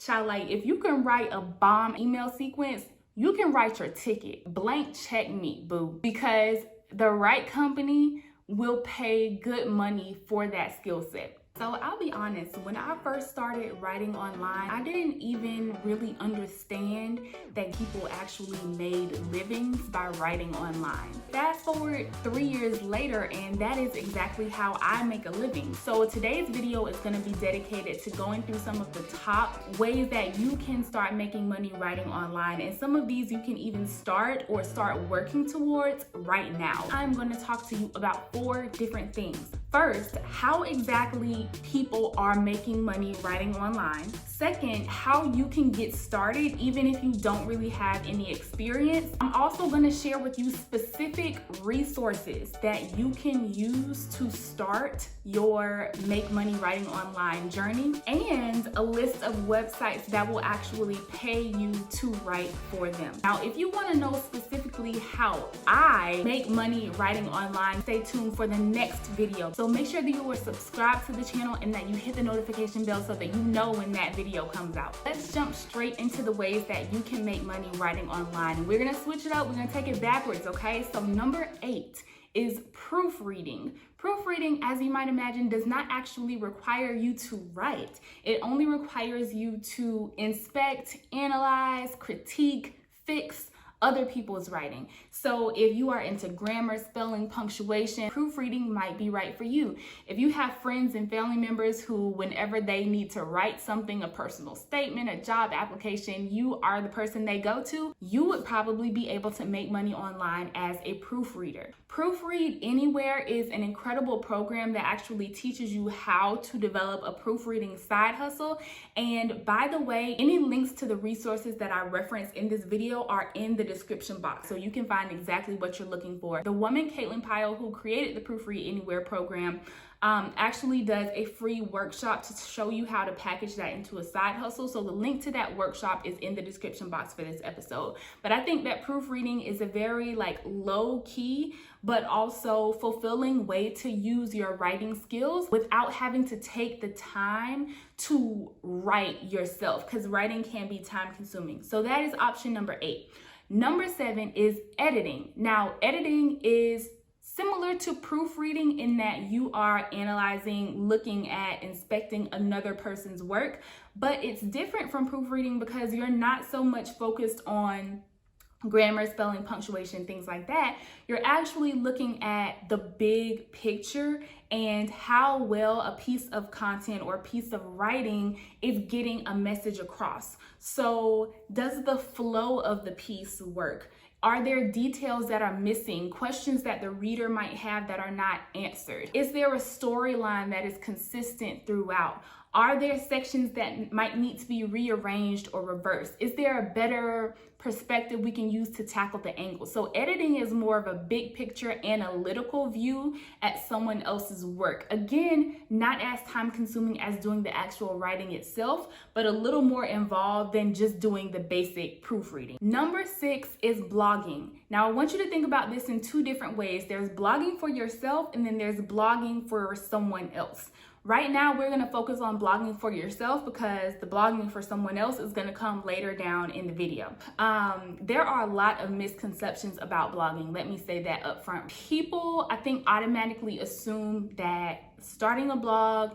Child, like, if you can write a bomb email sequence, you can write your ticket. Blank check me, boo. Because the right company will pay good money for that skill set. So I'll be honest, when I first started writing online, I didn't even really understand that people actually made livings by writing online. Fast forward 3 years later, and that is exactly how I make a living. So today's video is going to be dedicated to going through some of the top ways that you can start making money writing online. And some of these you can even start working towards right now. I'm going to talk to you about 4 different things. First, how exactly people are making money writing online. Second, how you can get started even if you don't really have any experience. I'm also going to share with you specific resources that you can use to start your make money writing online journey, and a list of websites that will actually pay you to write for them. Now, if you want to know specifically how I make money writing online, stay tuned for the next video. So make sure that you are subscribed to the channel and that you hit the notification bell so that you know when that video comes out. Let's jump straight into the ways that you can make money writing online. And we're gonna switch it up, we're gonna take it backwards, okay? So number 8 is proofreading. Proofreading, as you might imagine, does not actually require you to write. It only requires you to inspect, analyze, critique, fix other people's writing. So if you are into grammar, spelling, punctuation, proofreading might be right for you. If you have friends and family members who, whenever they need to write something, a personal statement, a job application, you are the person they go to, you would probably be able to make money online as a proofreader. Proofread Anywhere is an incredible program that actually teaches you how to develop a proofreading side hustle. And by the way, any links to the resources that I referenced in this video are in the description box, so you can find exactly what you're looking for. The woman, Caitlin Pyle, who created the Proofread Anywhere program, actually does a free workshop to show you how to package that into a side hustle. So the link to that workshop is in the description box for this episode. But I think that proofreading is a very low key, but also fulfilling way to use your writing skills without having to take the time to write yourself, because writing can be time consuming. So that is option number 8. Number 7 is editing. Now, editing is similar to proofreading in that you are analyzing, looking at, inspecting another person's work, but it's different from proofreading because you're not so much focused on grammar, spelling, punctuation, things like that. You're actually looking at the big picture and how well a piece of content or a piece of writing is getting a message across. So does the flow of the piece work? Are there details that are missing, questions that the reader might have that are not answered? Is there a storyline that is consistent throughout? Are there sections that might need to be rearranged or reversed? Is there a better perspective we can use to tackle the angle? So editing is more of a big picture analytical view at someone else's work. Again, not as time consuming as doing the actual writing itself, but a little more involved than just doing the basic proofreading. Number 6 is blogging. Now, I want you to think about this in 2 different ways. There's blogging for yourself, and then there's blogging for someone else. Right now, we're going to focus on blogging for yourself because the blogging for someone else is going to come later down in the video. There are a lot of misconceptions about blogging. Let me say that up front. People, I think, automatically assume that starting a blog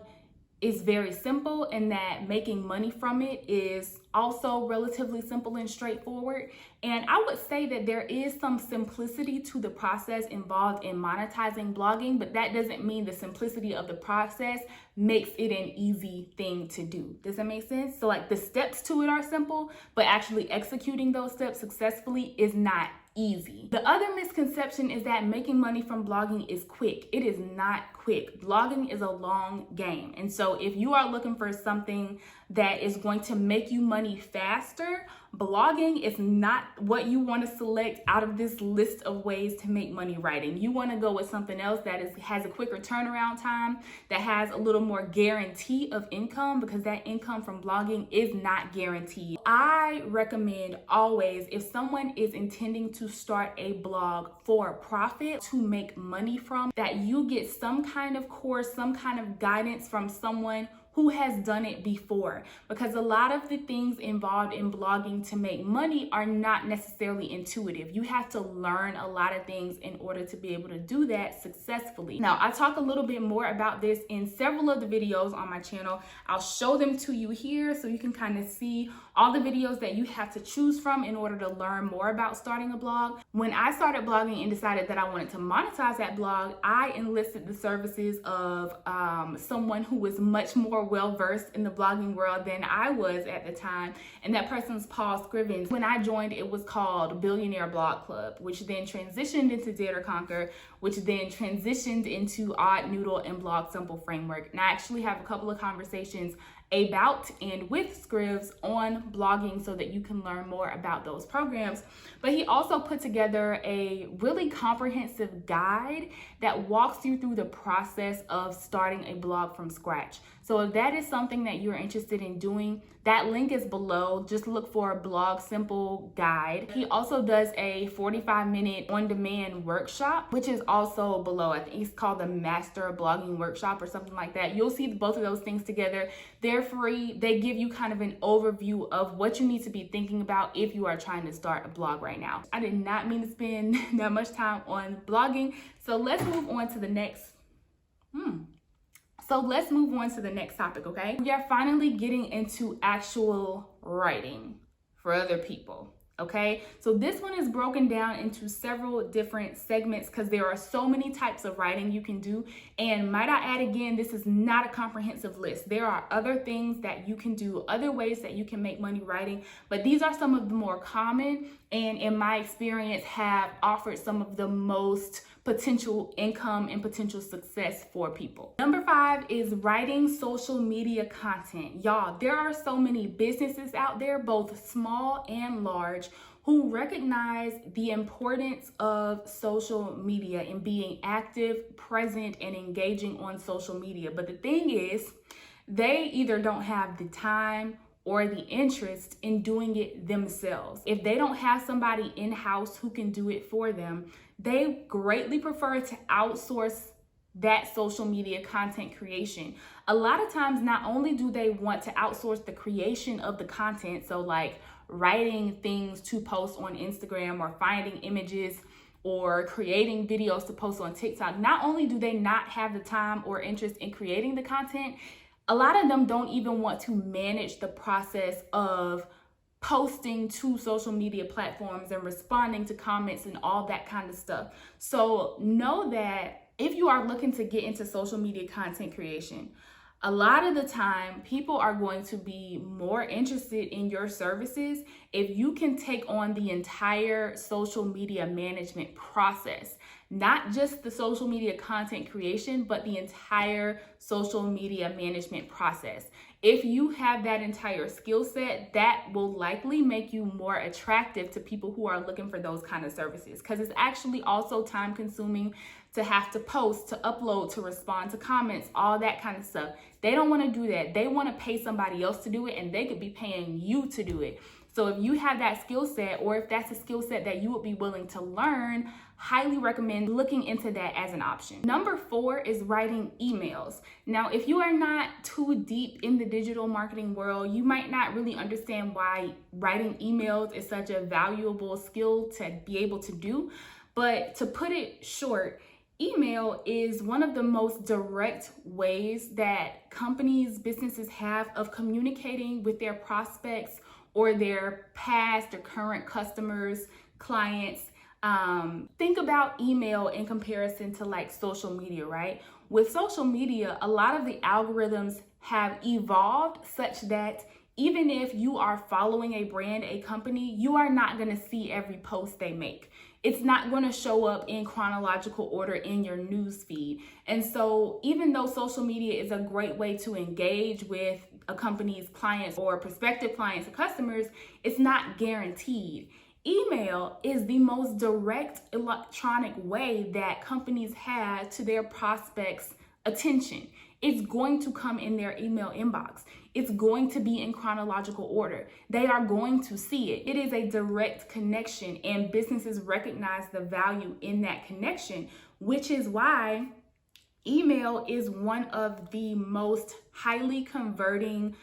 is very simple and that making money from it is also relatively simple and straightforward. And I would say that there is some simplicity to the process involved in monetizing blogging, but that doesn't mean the simplicity of the process makes it an easy thing to do. Does that make sense? So the steps to it are simple, but actually executing those steps successfully is not easy. The other misconception is that making money from blogging is quick. It is not quick. Blogging is a long game. And so if you are looking for something that is going to make you money faster, blogging is not what you want to select out of this list of ways to make money writing. You want to go with something else that has a quicker turnaround time, that has a little more guarantee of income, because that income from blogging is not guaranteed. I recommend always, if someone is intending to start a blog for profit to make money from, that you get some kind of course, some kind of guidance from someone who has done it before, because a lot of the things involved in blogging to make money are not necessarily intuitive. You have to learn a lot of things in order to be able to do that successfully. Now, I talk a little bit more about this in several of the videos on my channel. I'll show them to you here so you can kind of see all the videos that you have to choose from in order to learn more about starting a blog. When I started blogging and decided that I wanted to monetize that blog, I enlisted the services of someone who was much more well-versed in the blogging world than I was at the time, and that person's Paul Scrivens. When I joined, it was called Billionaire Blog Club, which then transitioned into Dare to Conquer, which then transitioned into Odd Noodle and Blog Simple Framework. And I actually have a couple of conversations about and with Scrivs on blogging so that you can learn more about those programs. But he also put together a really comprehensive guide that walks you through the process of starting a blog from scratch. So if that is something that you're interested in doing, that link is below. Just look for a Blog Simple guide. He also does a 45-minute on-demand workshop, which is also below. I think it's called the Master Blogging Workshop or something like that. You'll see both of those things together. They're free. They give you kind of an overview of what you need to be thinking about if you are trying to start a blog right now. I did not mean to spend that much time on blogging. So let's move on to the next. So let's move on to the next topic, okay? We are finally getting into actual writing for other people, okay? So this one is broken down into several different segments because there are so many types of writing you can do. And might I add again, this is not a comprehensive list. There are other things that you can do, other ways that you can make money writing, but these are some of the more common and in my experience have offered some of the most potential income and potential success for people. Number 5 is writing social media content. Y'all, there are so many businesses out there, both small and large, who recognize the importance of social media and being active, present, and engaging on social media. But the thing is, they either don't have the time or the interest in doing it themselves. If they don't have somebody in-house who can do it for them, they greatly prefer to outsource that social media content creation. A lot of times, not only do they want to outsource the creation of the content, so like writing things to post on Instagram or finding images or creating videos to post on TikTok, not only do they not have the time or interest in creating the content, a lot of them don't even want to manage the process of posting to social media platforms and responding to comments and all that kind of stuff. So know that if you are looking to get into social media content creation, a lot of the time people are going to be more interested in your services if you can take on the entire social media management process. Not just the social media content creation, but the entire social media management process. If you have that entire skill set, that will likely make you more attractive to people who are looking for those kind of services, because it's actually also time consuming to have to post, to upload, to respond to comments, all that kind of stuff. They don't want to do that. They want to pay somebody else to do it, and they could be paying you to do it. So if you have that skill set, or if that's a skill set that you would be willing to learn, highly recommend looking into that as an option. Number 4 is writing emails. Now, if you are not too deep in the digital marketing world, you might not really understand why writing emails is such a valuable skill to be able to do. But to put it short, email is one of the most direct ways that companies, businesses have of communicating with their prospects or their past or current customers, clients. Think about email in comparison to like social media, right? With social media, a lot of the algorithms have evolved such that even if you are following a brand, a company, you are not going to see every post they make. It's not going to show up in chronological order in your news feed. And so even though social media is a great way to engage with a company's clients or prospective clients or customers, it's not guaranteed. Email is the most direct electronic way that companies have to their prospects' attention. It's going to come in their email inbox. It's going to be in chronological order. They are going to see it. It is a direct connection, and businesses recognize the value in that connection, which is why Email is one of the most highly converting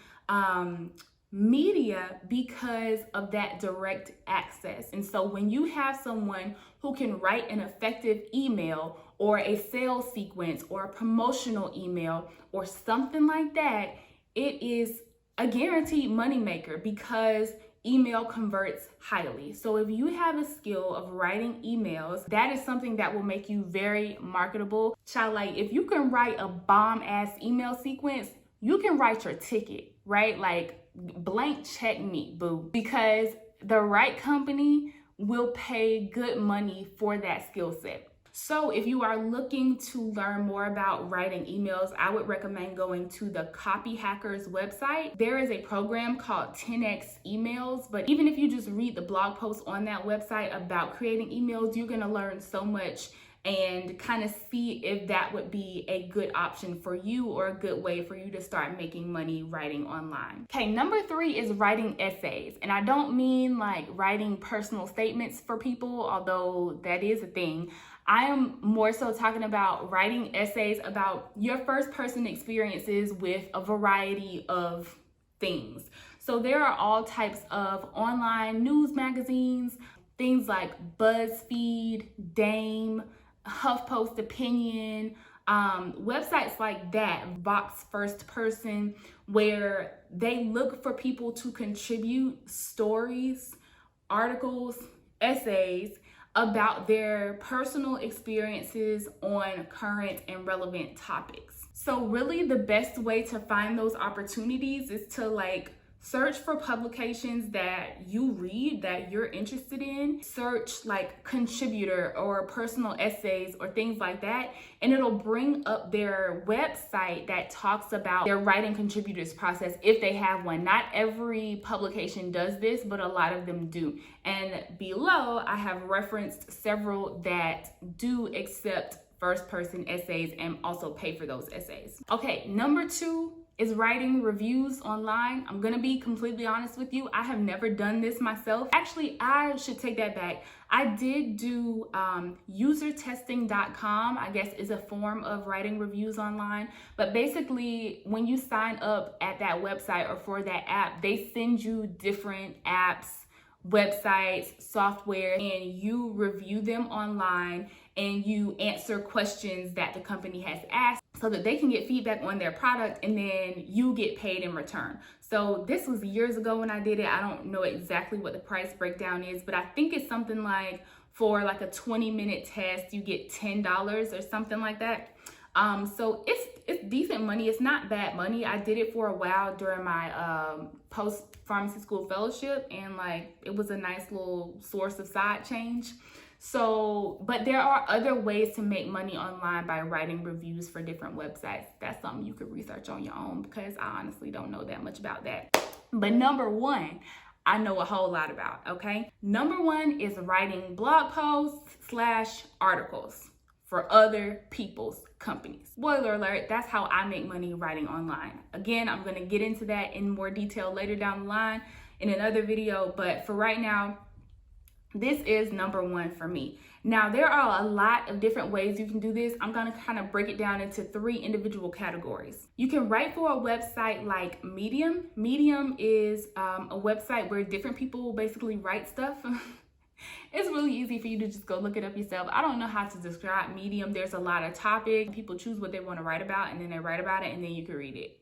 media because of that direct access. And so when you have someone who can write an effective email or a sales sequence or a promotional email or something like that, it is a guaranteed moneymaker because email converts highly. So if you have a skill of writing emails, that is something that will make you very marketable. Child, like if you can write a bomb ass email sequence, you can write your ticket, right? Like blank check me, boo, because the right company will pay good money for that skill set. So if you are looking to learn more about writing emails, I would recommend going to the Copy Hackers website. There is a program called 10x emails, but even if you just read the blog post on that website about creating emails, you're gonna learn so much and kind of see if that would be a good option for you or a good way for you to start making money writing online. Okay, number 3 is writing essays. And I don't mean like writing personal statements for people, although that is a thing. I am more so talking about writing essays about your first person experiences with a variety of things. So there are all types of online news magazines, things like BuzzFeed, Dame, HuffPost Opinion, websites like that, Vox First Person, where they look for people to contribute stories, articles, essays about their personal experiences on current and relevant topics. So really the best way to find those opportunities is to like search for publications that you read, that you're interested in. Search like contributor or personal essays or things like that, and it'll bring up their website that talks about their writing contributors process if they have one. Not every publication does this, but a lot of them do. And below, I have referenced several that do accept first person essays and also pay for those essays. Okay, number 2 is writing reviews online. I'm gonna be completely honest with you. I have never done this myself. Actually, I should take that back. I did do usertesting.com, I guess is a form of writing reviews online. But basically, when you sign up at that website or for that app, they send you different apps, websites, software, and you review them online and you answer questions that the company has asked so that they can get feedback on their product and then you get paid in return. So this was years ago when I did it. I don't know exactly what the price breakdown is, but I think it's something like for like a 20-minute test, you get $10 or something like that. So it's decent money. It's not bad money. I did it for a while during my post pharmacy school fellowship, and like it was a nice little source of side change. So, but there are other ways to make money online by writing reviews for different websites. That's something you could research on your own because I honestly don't know that much about that. But number 1, I know a whole lot about, okay? Number 1 is writing blog posts / articles for other people's companies. Spoiler alert, that's how I make money writing online. Again, I'm gonna get into that in more detail later down the line in another video, but for right now, this is number 1 for me. Now, there are a lot of different ways you can do this. I'm gonna kind of break it down into 3 individual categories. You can write for a website like Medium. Medium is a website where different people will basically write stuff. It's really easy for you to just go look it up yourself. I don't know how to describe Medium. There's a lot of topics. People choose what they want to write about and then they write about it and then you can read it.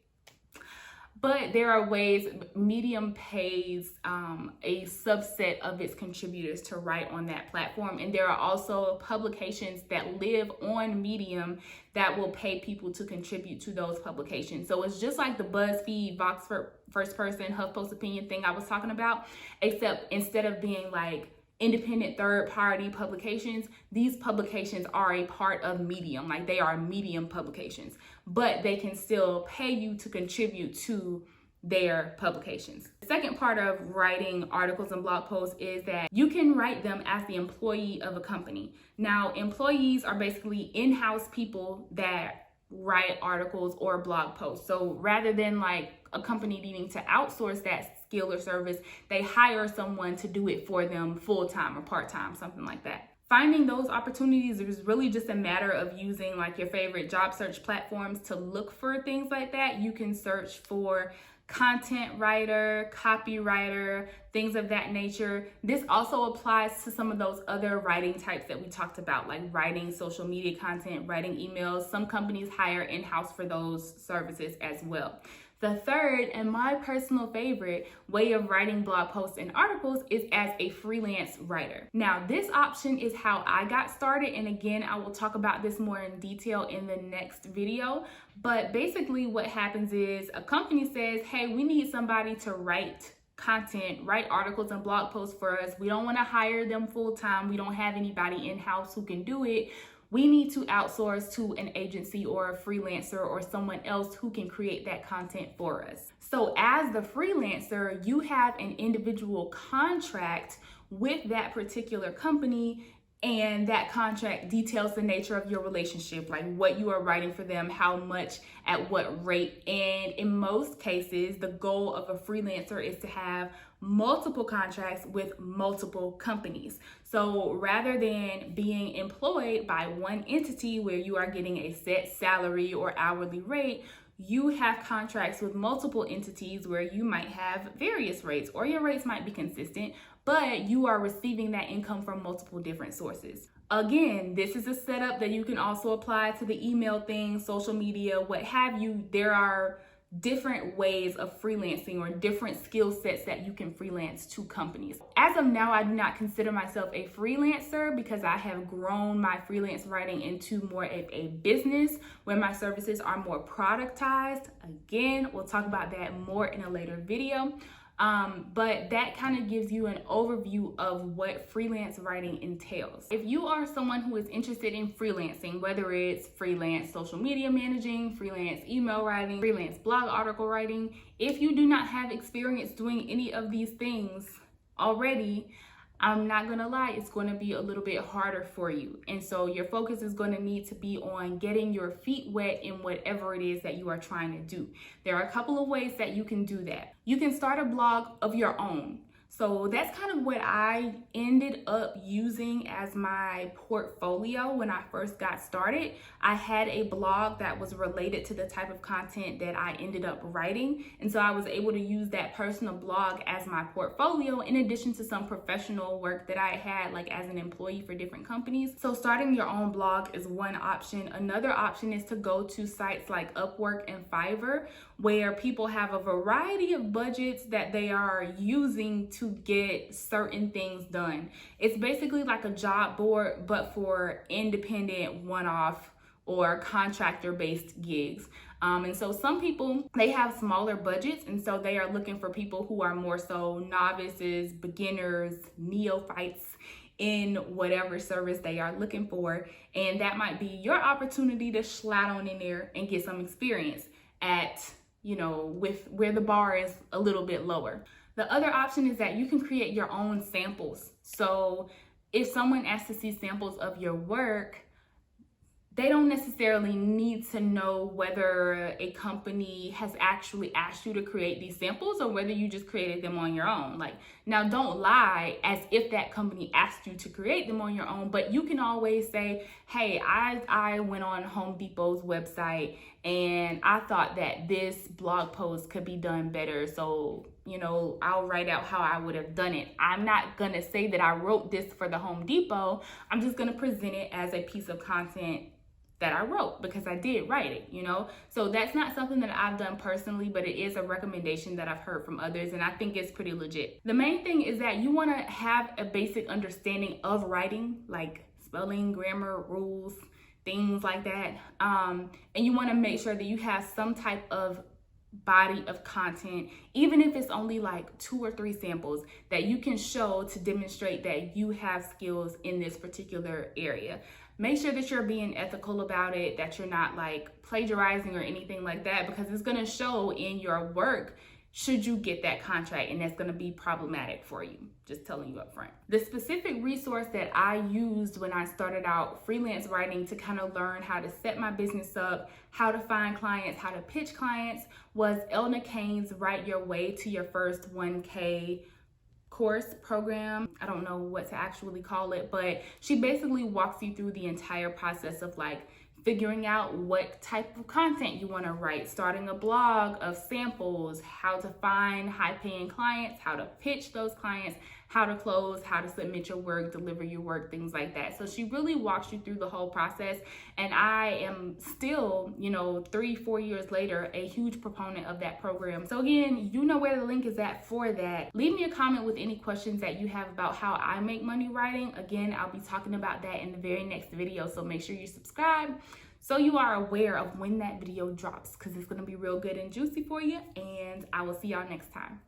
But there are ways Medium pays a subset of its contributors to write on that platform. And there are also publications that live on Medium that will pay people to contribute to those publications. So it's just like the BuzzFeed, Vox First Person, HuffPost Opinion thing I was talking about, except instead of being like independent third-party publications, these publications are a part of Medium. Like they are Medium publications, but they can still pay you to contribute to their publications. The second part of writing articles and blog posts is that you can write them as the employee of a company. Now, employees are basically in-house people that write articles or blog posts. So rather than like a company needing to outsource that skill or service, they hire someone to do it for them full-time or part-time, something like that. Finding those opportunities is really just a matter of using like your favorite job search platforms to look for things like that. You can search for content writer, copywriter, things of that nature. This also applies to some of those other writing types that we talked about, like writing social media content, writing emails. Some companies hire in-house for those services as well. The third, and my personal favorite, way of writing blog posts and articles is as a freelance writer. Now, this option is how I got started, and again, I will talk about this more in detail in the next video. But basically what happens is a company says, hey, we need somebody to write content, write articles and blog posts for us. We don't want to hire them full-time. We don't have anybody in-house who can do it. We need to outsource to an agency or a freelancer or someone else who can create that content for us. So as the freelancer, you have an individual contract with that particular company, and that contract details the nature of your relationship, like what you are writing for them, how much, at what rate. And in most cases, the goal of a freelancer is to have multiple contracts with multiple companies. So rather than being employed by one entity where you are getting a set salary or hourly rate, you have contracts with multiple entities where you might have various rates, or your rates might be consistent, but you are receiving that income from multiple different sources. Again, this is a setup that you can also apply to the email thing, social media, what have you. There are different ways of freelancing or different skill sets that you can freelance to companies. As of now, I do not consider myself a freelancer because I have grown my freelance writing into more of a business where my services are more productized. Again, we'll talk about that more in a later video. But that kind of gives you an overview of what freelance writing entails. If you are someone who is interested in freelancing, whether it's freelance social media managing, freelance email writing, freelance blog article writing, if you do not have experience doing any of these things already, I'm not gonna lie, it's gonna be a little bit harder for you. And so your focus is gonna need to be on getting your feet wet in whatever it is that you are trying to do. There are a couple of ways that you can do that. You can start a blog of your own. So that's kind of what I ended up using as my portfolio when I first got started. I had a blog that was related to the type of content that I ended up writing. And so I was able to use that personal blog as my portfolio in addition to some professional work that I had like as an employee for different companies. So starting your own blog is one option. Another option is to go to sites like Upwork and Fiverr, where people have a variety of budgets that they are using to get certain things done. It's basically like a job board, but for independent one-off or contractor-based gigs. And so some people, they have smaller budgets, and so they are looking for people who are more so novices, beginners, neophytes in whatever service they are looking for. And that might be your opportunity to slide on in there and get some experience at, with where the bar is a little bit lower. The other option is that you can create your own samples. So if someone asks to see samples of your work, they don't necessarily need to know whether a company has actually asked you to create these samples or whether you just created them on your own. Like, now don't lie as if that company asked you to create them on your own, but you can always say, hey, I went on Home Depot's website and I thought that this blog post could be done better. So, I'll write out how I would have done it. I'm not gonna say that I wrote this for the Home Depot. I'm just gonna present it as a piece of content that I wrote because I did write it, So that's not something that I've done personally, but it is a recommendation that I've heard from others, and I think it's pretty legit. The main thing is that you want to have a basic understanding of writing, like spelling, grammar, rules, things like that. And you want to make sure that you have some type of body of content, even if it's only like 2 or 3 samples that you can show to demonstrate that you have skills in this particular area. Make sure that you're being ethical about it, that you're not like plagiarizing or anything like that, because it's going to show in your work should you get that contract, and that's going to be problematic for you. Just telling you up front. The specific resource that I used when I started out freelance writing to kind of learn how to set my business up, how to find clients, how to pitch clients was Elna Kane's Write Your Way to Your First 1K course program. I don't know what to actually call it, but she basically walks you through the entire process of like figuring out what type of content you want to write, starting a blog of samples, how to find high-paying clients, how to pitch those clients, how to close, how to submit your work, deliver your work, things like that. So she really walks you through the whole process. And I am still, 3-4 years later, a huge proponent of that program. So again, you know where the link is at for that. Leave me a comment with any questions that you have about how I make money writing. Again, I'll be talking about that in the very next video. So make sure you subscribe so you are aware of when that video drops, because it's going to be real good and juicy for you. And I will see y'all next time.